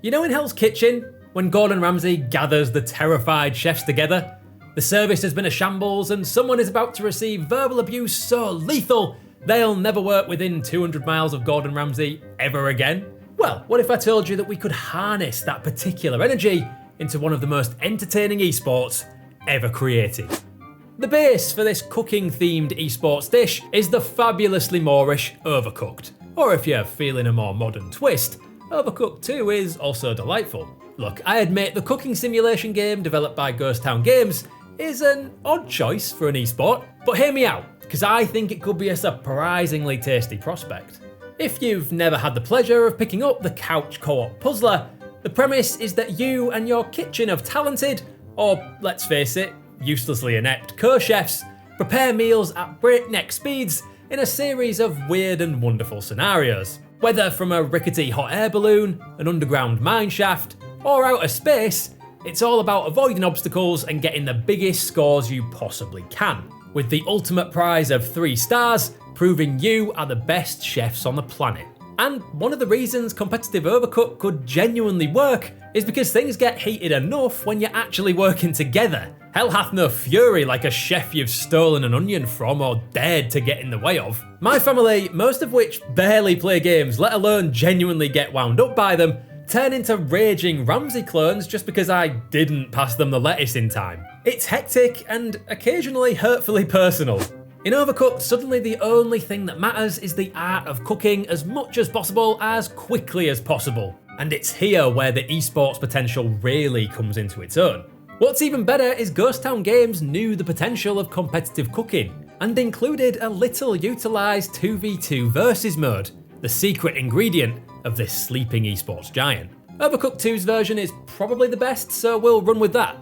You know in Hell's Kitchen, when Gordon Ramsay gathers the terrified chefs together? The service has been a shambles and someone is about to receive verbal abuse so lethal they'll never work within 200 miles of Gordon Ramsay ever again? Well, what if I told you that we could harness that particular energy into one of the most entertaining esports ever created? The base for this cooking-themed esports dish is the fabulously Moorish Overcooked. Or if you're feeling a more modern twist, Overcooked 2 is also delightful. Look, I admit the cooking simulation game developed by Ghost Town Games is an odd choice for an esport, but hear me out, because I think it could be a surprisingly tasty prospect. If you've never had the pleasure of picking up the Couch Co-op Puzzler, the premise is that you and your kitchen of talented, or let's face it, uselessly inept co-chefs prepare meals at breakneck speeds in a series of weird and wonderful scenarios. Whether from a rickety hot air balloon, an underground mine shaft, or outer space, it's all about avoiding obstacles and getting the biggest scores you possibly can, with the ultimate prize of 3 stars proving you are the best chefs on the planet. And one of the reasons competitive Overcooked could genuinely work is because things get heated enough when you're actually working together. Hell hath no fury like a chef you've stolen an onion from or dared to get in the way of. My family, most of which barely play games, let alone genuinely get wound up by them, turn into raging Ramsay clones just because I didn't pass them the lettuce in time. It's hectic and occasionally hurtfully personal. In Overcooked, suddenly the only thing that matters is the art of cooking as much as possible as quickly as possible. And it's here where the esports potential really comes into its own. What's even better is Ghost Town Games knew the potential of competitive cooking and included a little utilised 2v2 versus mode, the secret ingredient of this sleeping esports giant. Overcooked 2's version is probably the best, so we'll run with that.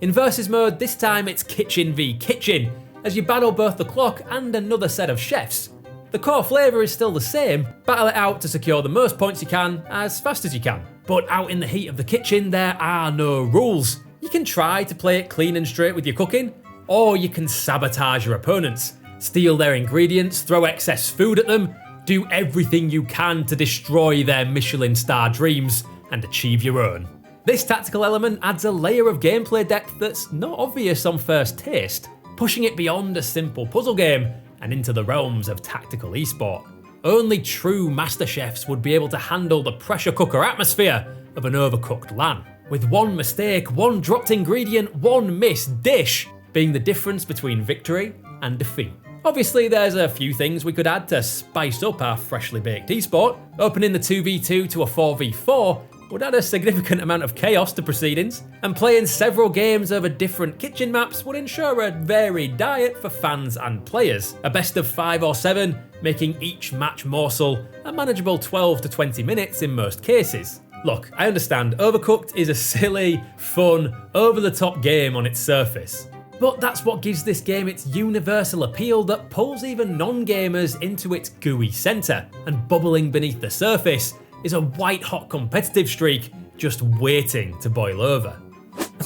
In versus mode, this time it's kitchen v kitchen, as you battle both the clock and another set of chefs. The core flavour is still the same, battle it out to secure the most points you can, as fast as you can. But out in the heat of the kitchen, there are no rules. You can try to play it clean and straight with your cooking, or you can sabotage your opponents, steal their ingredients, throw excess food at them, do everything you can to destroy their Michelin star dreams, and achieve your own. This tactical element adds a layer of gameplay depth that's not obvious on first taste, pushing it beyond a simple puzzle game and into the realms of tactical esport. Only true master chefs would be able to handle the pressure cooker atmosphere of an Overcooked LAN, with one mistake, one dropped ingredient, one missed dish being the difference between victory and defeat. Obviously, there's a few things we could add to spice up our freshly baked esport. Opening the 2v2 to a 4v4 would add a significant amount of chaos to proceedings, and playing several games over different kitchen maps would ensure a varied diet for fans and players. A best of 5 or 7, making each match morsel a manageable 12 to 20 minutes in most cases. Look, I understand Overcooked is a silly, fun, over-the-top game on its surface. But that's what gives this game its universal appeal that pulls even non-gamers into its gooey centre, and bubbling beneath the surface is a white-hot competitive streak just waiting to boil over.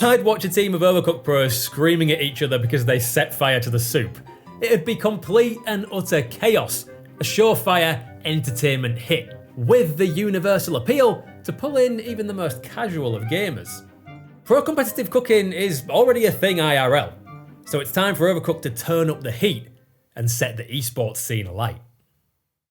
I'd watch a team of Overcooked pros screaming at each other because they set fire to the soup. It'd be complete and utter chaos, a surefire entertainment hit, with the universal appeal to pull in even the most casual of gamers. Pro competitive cooking is already a thing IRL, so it's time for Overcooked to turn up the heat and set the esports scene alight.